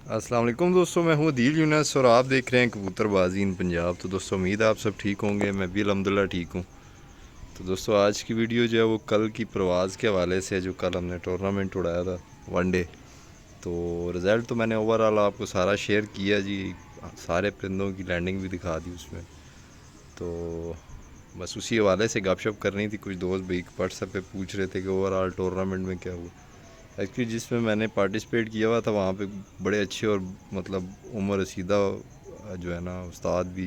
अस्सलाम वालेकुम दोस्तों, मैं हूं अदील यूनस और आप देख रहे हैं कबूतर बाजी इन पंजाब। तो दोस्तों उम्मीद है आप सब ठीक होंगे, मैं भी अल्हम्दुलिल्लाह ठीक हूं। तो दोस्तों आज की वीडियो जो है वो कल की प्रवास के हवाले से है, जो कल हमने टूर्नामेंट उड़ाया था वनडे। तो रिज़ल्ट तो मैंने ओवरऑल आपको सारा शेयर किया जी, सारे परिंदों की लैंडिंग भी दिखा दी उसमें। तो बस उसी हवाले से गपशप करनी थी। कुछ दोस्त भाई व्हाट्सएप पे पूछ रहे थे कि ओवरऑल टूर्नामेंट में क्या हुआ। एक्चुअली जिसमें मैंने पार्टिसिपेट किया हुआ था वहाँ पे बड़े अच्छे और मतलब उम्र रसीदा जो है ना उस्ताद भी,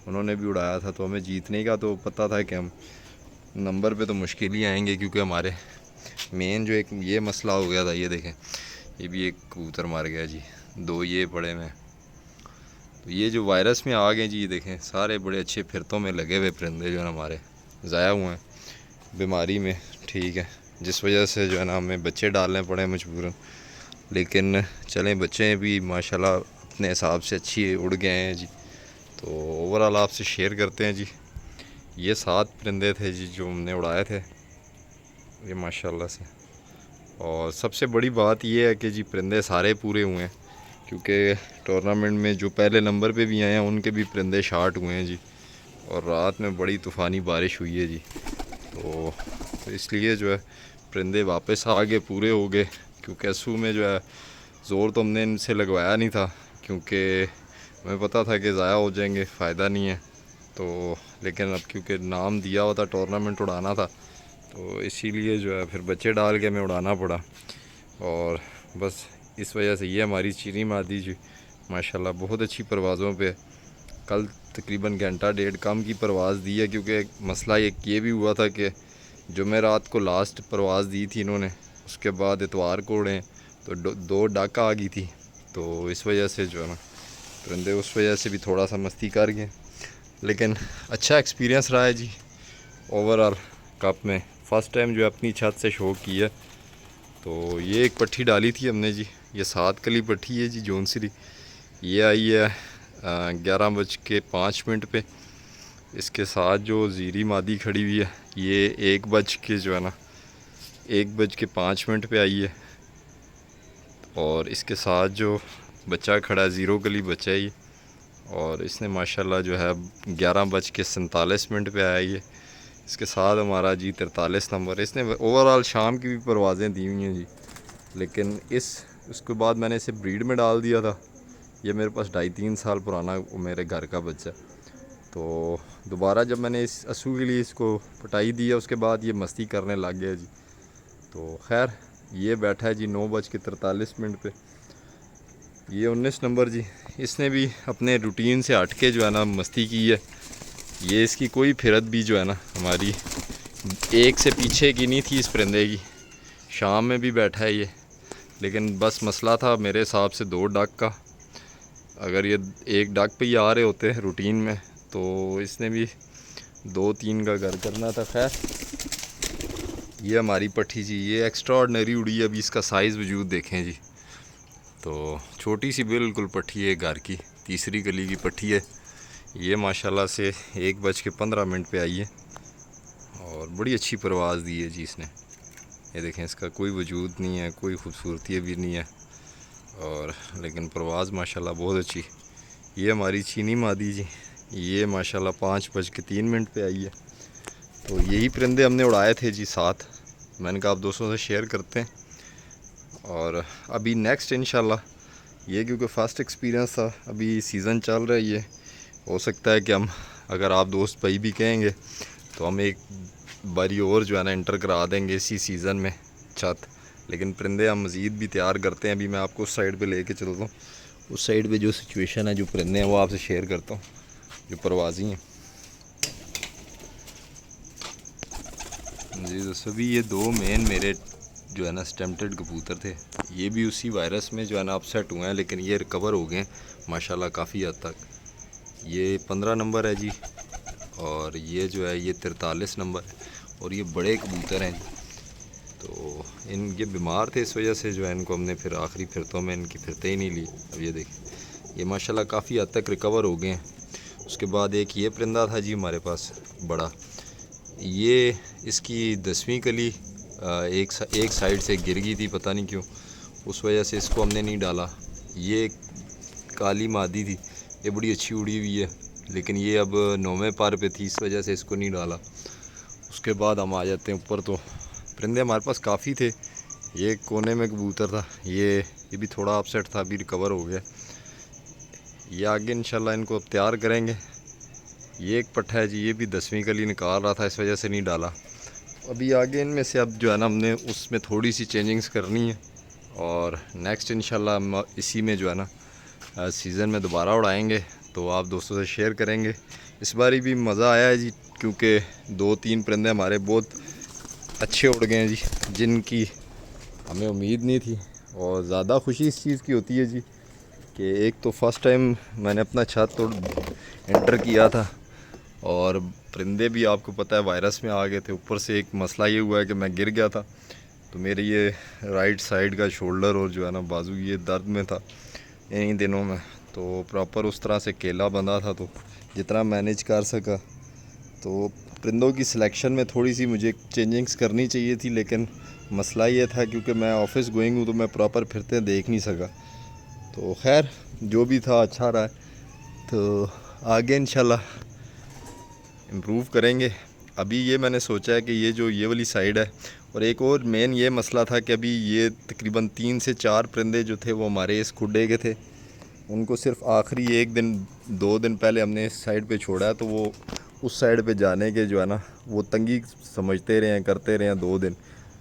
उन्होंने भी उड़ाया था। तो हमें जीतने का तो पता था कि हम नंबर पे तो मुश्किल ही आएंगे, क्योंकि हमारे मेन जो एक ये मसला हो गया था। ये देखें, ये भी एक कबूतर मार गया जी, दो ये पड़े में। तो ये जो वायरस में आ गए जी, ये देखें सारे बड़े अच्छे फिरतों में लगे हुए परिंदे जो है ना हमारे ज़ाया हुए हैं बीमारी में। ठीक है, जिस वजह से जो है ना हमें बच्चे डालने पड़े मजबूरन। लेकिन चलें, बच्चे भी माशाल्लाह अपने हिसाब से अच्छी उड़ गए हैं जी। तो ओवरऑल आपसे शेयर करते हैं जी। ये 7 परिंदे थे जी जो हमने उड़ाए थे ये माशाल्लाह से। और सबसे बड़ी बात ये है कि जी परिंदे सारे पूरे हुए हैं, क्योंकि टूर्नामेंट में जो पहले नंबर पे भी आए हैं उनके भी परिंदे शार्ट हुए हैं जी। और रात में बड़ी तूफ़ानी बारिश हुई है जी। तो इसलिए जो है परिंदे वापस आ गए, पूरे हो गए। क्योंकि असू में जो है ज़ोर तो हमने इनसे लगवाया नहीं था, क्योंकि हमें पता था कि ज़ाया हो जाएंगे, फ़ायदा नहीं है। तो लेकिन अब क्योंकि नाम दिया हुआ था, टूर्नामेंट उड़ाना था, तो इसीलिए जो है फिर बच्चे डाल के हमें उड़ाना पड़ा। और बस इस वजह से ये हमारी चीनी मादी जी माशाल्लाह बहुत अच्छी परवाज़ों पे। कल तकरीबन घंटा डेढ़ कम की परवाज़ दी है, क्योंकि मसला ये भी हुआ था कि जुमेरात को लास्ट परवाज़ दी थी इन्होंने, उसके बाद इतवार को उड़े तो दो डाका आ गई थी। तो इस वजह से जो है ना परिंदे उस वजह से भी थोड़ा सा मस्ती कर गए। लेकिन अच्छा एक्सपीरियंस रहा है जी ओवरऑल। कप में फ़र्स्ट टाइम जो है अपनी छत से शो की है। तो ये एक पट्टी डाली थी हमने जी, ये 7 कली पट्टी है जी जौनसरी। ये आई है 11:05 पे। इसके साथ जो ज़ीरी मादी खड़ी हुई है ये 1 जो है ना 1:05 पे आई है। और इसके साथ जो बच्चा खड़ा है 0 कली बच्चा है ये, और इसने माशाल्लाह जो है 11:47 पे आया ये। इसके साथ हमारा जी 43 नंबर। इसने ओवरऑल शाम की भी परवाज़ें दी हुई हैं जी। लेकिन उसके बाद मैंने इसे ब्रीड में डाल दिया था। ये मेरे पास 2.5-3 साल पुराना मेरे घर का बच्चा। तो दोबारा जब मैंने इस असू के लिए इसको पटाई दिया, उसके बाद ये मस्ती करने लग गया जी। तो खैर ये बैठा है जी 9:43 पे। ये 19 नंबर जी, इसने भी अपने रूटीन से हट के जो है ना मस्ती की है। ये इसकी कोई फिरत भी जो है ना हमारी एक से पीछे की नहीं थी इस परिंदे की। शाम में भी बैठा है ये, लेकिन बस मसला था मेरे हिसाब से 2 डक का। अगर ये 1 डक पे ही आ रहे होते रूटीन में तो इसने भी 2-3 का घर करना था। खैर ये हमारी पट्टी जी, ये एक्स्ट्रा ऑर्डनरी उड़ी है। अभी इसका साइज़ वजूद देखें जी। तो छोटी सी बिल्कुल पट्टी है घर की, तीसरी गली की पट्टी है ये। माशाल्लाह से 1:15 पे आई है और बड़ी अच्छी परवाज़ दी है जी इसने। ये देखें, इसका कोई वजूद नहीं है, कोई खूबसूरती भी नहीं है, और लेकिन परवाज़ माशाल्लाह बहुत अच्छी। ये हमारी चीनी मादी जी, ये माशाल्लाह 5:03 पे आई है। तो यही परिंदे हमने उड़ाए थे जी 7। मैंने कहा आप दोस्तों से शेयर करते हैं। और अभी नेक्स्ट इंशाल्लाह ये, क्योंकि फ़र्स्ट एक्सपीरियंस था, अभी सीज़न चल रहा है ये, हो सकता है कि हम, अगर आप दोस्त भाई भी कहेंगे तो हम एक बारी और जो है ना इंटर करा देंगे इसी सीज़न में छत। लेकिन परिंदे हम मज़ीद भी तैयार करते हैं। अभी मैं आपको उस साइड पे लेके चलता हूँ, उस साइड पे जो सिचुएशन है, जो परिंदे हैं वो आपसे शेयर करता हूँ, जो परवाज़ी हैं जी। तो सभी ये 2 मेन मेरे जो है ना स्टेम्प्टेड कबूतर थे। ये भी उसी वायरस में जो है ना अपसेट हुए हैं, लेकिन ये रिकवर हो गए माशाल्लाह काफ़ी हद तक। ये 15 नंबर है जी, और ये जो है ये 43 नंबर है। और ये बड़े कबूतर हैं जी। तो ये बीमार थे, इस वजह से जो है इनको हमने फिर आखिरी फिरतों में इनकी फिरते ही नहीं ली। अब ये देखें, ये माशाल्लाह काफ़ी हद तक रिकवर हो गए हैं। उसके बाद एक ये परिंदा था जी हमारे पास बड़ा, ये इसकी 10वीं कली एक साइड से गिर गई थी, पता नहीं क्यों, उस वजह से इसको हमने नहीं डाला। یہ کالی مادی تھی، یہ بڑی اچھی اڑی ہوئی ہے، لیکن یہ اب 9ویں پر پہ تھی، اس وجہ سے اس کو نہیں ڈالا۔ اس کے بعد ہم آ جاتے ہیں اوپر۔ تو پرندے ہمارے پاس کافی تھے، یہ کونے میں کبوتر تھا، یہ بھی تھوڑا اپ سیٹ تھا، ابھی ریکور ہو گیا۔ یہ آگے انشاءاللہ ان کو اب تیار کریں گے۔ یہ ایک پٹھا ہے جی، یہ بھی 10ویں کلی نکال رہا تھا، اس وجہ سے نہیں ڈالا۔ ابھی آگے ان میں سے اب جو ہے نا ہم نے اس میں تھوڑی سی چینجنگز کرنی ہے، اور نیکسٹ انشاءاللہ ہم اسی میں جو ہے نا سیزن میں دوبارہ اڑائیں گے، تو آپ دوستوں سے شیئر کریں گے۔ اس باری بھی مزہ آیا ہے جی، کیونکہ 2-3 پرندے ہمارے بہت اچھے اڑ گئے ہیں جی، جن کی ہمیں امید نہیں تھی۔ اور زیادہ خوشی اس چیز کی ہوتی ہے جی کہ ایک تو فرسٹ ٹائم میں نے اپنا چھت انٹر کیا تھا، اور پرندے بھی آپ کو پتہ ہے وائرس میں آ گئے تھے۔ اوپر سے ایک مسئلہ یہ ہوا ہے کہ میں گر گیا تھا، تو میرے یہ رائٹ سائیڈ کا شولڈر اور جو ہے نا بازو یہ درد میں تھا انہی دنوں میں، تو پراپر اس طرح سے کیلا بندھا تھا، تو جتنا مینیج کر سکا۔ تو پرندوں کی سلیکشن میں تھوڑی سی مجھے چینجنگز کرنی چاہیے تھی، لیکن مسئلہ یہ تھا کیونکہ میں آفس گوئنگ ہوں تو میں پراپر پھرتے دیکھ نہیں سکا۔ تو خیر جو بھی تھا اچھا رہا ہے، تو آگے انشاءاللہ امپروو کریں گے۔ ابھی یہ میں نے سوچا ہے کہ یہ والی سائیڈ ہے، اور ایک اور مین یہ مسئلہ تھا کہ ابھی یہ تقریباً 3 سے 4 پرندے جو تھے وہ ہمارے اس کھڈے کے تھے، ان کو صرف آخری 1-2 دن پہلے ہم نے اس سائیڈ پہ چھوڑا ہے، تو وہ اس سائیڈ پہ جانے کے جو ہے نا وہ تنگی سمجھتے رہے ہیں، کرتے رہے ہیں 2 دن۔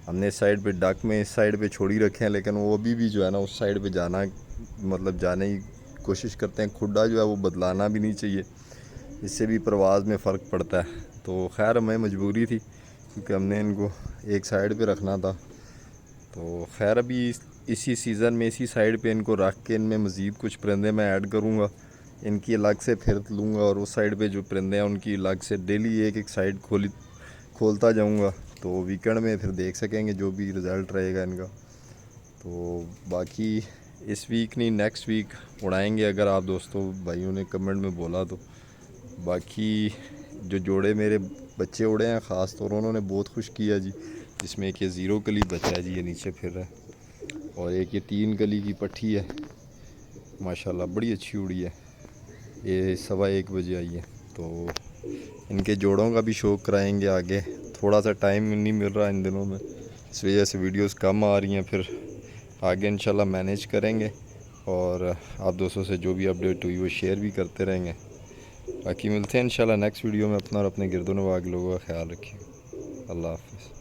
ہم نے اس سائیڈ پہ ڈک میں اس سائیڈ پہ چھوڑی رکھے ہیں، لیکن وہ ابھی جو ہے نا اس سائیڈ پہ جانے کی کوشش کرتے ہیں۔ کھڈا جو ہے وہ بدلانا بھی نہیں چاہیے، اس سے بھی پرواز میں فرق پڑتا ہے۔ تو خیر ہمیں مجبوری تھی کیونکہ ہم نے ان کو ایک سائیڈ پہ رکھنا تھا، تو خیر ابھی اسی سیزن میں اسی سائیڈ پہ ان کو رکھ کے ان میں مزید کچھ پرندے میں ایڈ کروں گا، ان کی الگ سے پھر لوں گا، اور اس سائیڈ پہ جو پرندے ہیں ان کی الگ سے ڈیلی ایک سائیڈ کھولتا جاؤں گا، تو ویکنڈ میں پھر دیکھ سکیں گے جو بھی رزلٹ رہے گا ان کا۔ تو باقی اس ویک نہیں نیکسٹ ویک اڑائیں گے، اگر آپ دوستوں بھائیوں نے کمنٹ میں بولا تو۔ باقی جو جوڑے میرے بچے اڑے ہیں خاص طور انہوں نے بہت خوش کیا جی، جس میں ایک یہ 0 کلی بچہ ہے جی، یہ نیچے پھر رہا ہے، اور ایک یہ 3 کلی کی پٹھی ہے، ماشاءاللہ بڑی اچھی اڑی ہے، یہ 1:15 بجے آئی ہے۔ تو ان کے جوڑوں کا بھی شوق کرائیں گے آگے، تھوڑا سا ٹائم نہیں مل رہا ان دنوں میں، اس وجہ سے ویڈیوز کم آ رہی ہیں، پھر آگے انشاءاللہ مینیج کریں گے، اور آپ دوستوں سے جو بھی اپڈیٹ ہوئی وہ شیئر بھی کرتے رہیں گے۔ باقی ملتے ہیں انشاءاللہ نیکسٹ ویڈیو میں۔ اپنا اور اپنے گرد و نواح کے لوگوں کا خیال رکھیے۔ اللہ حافظ۔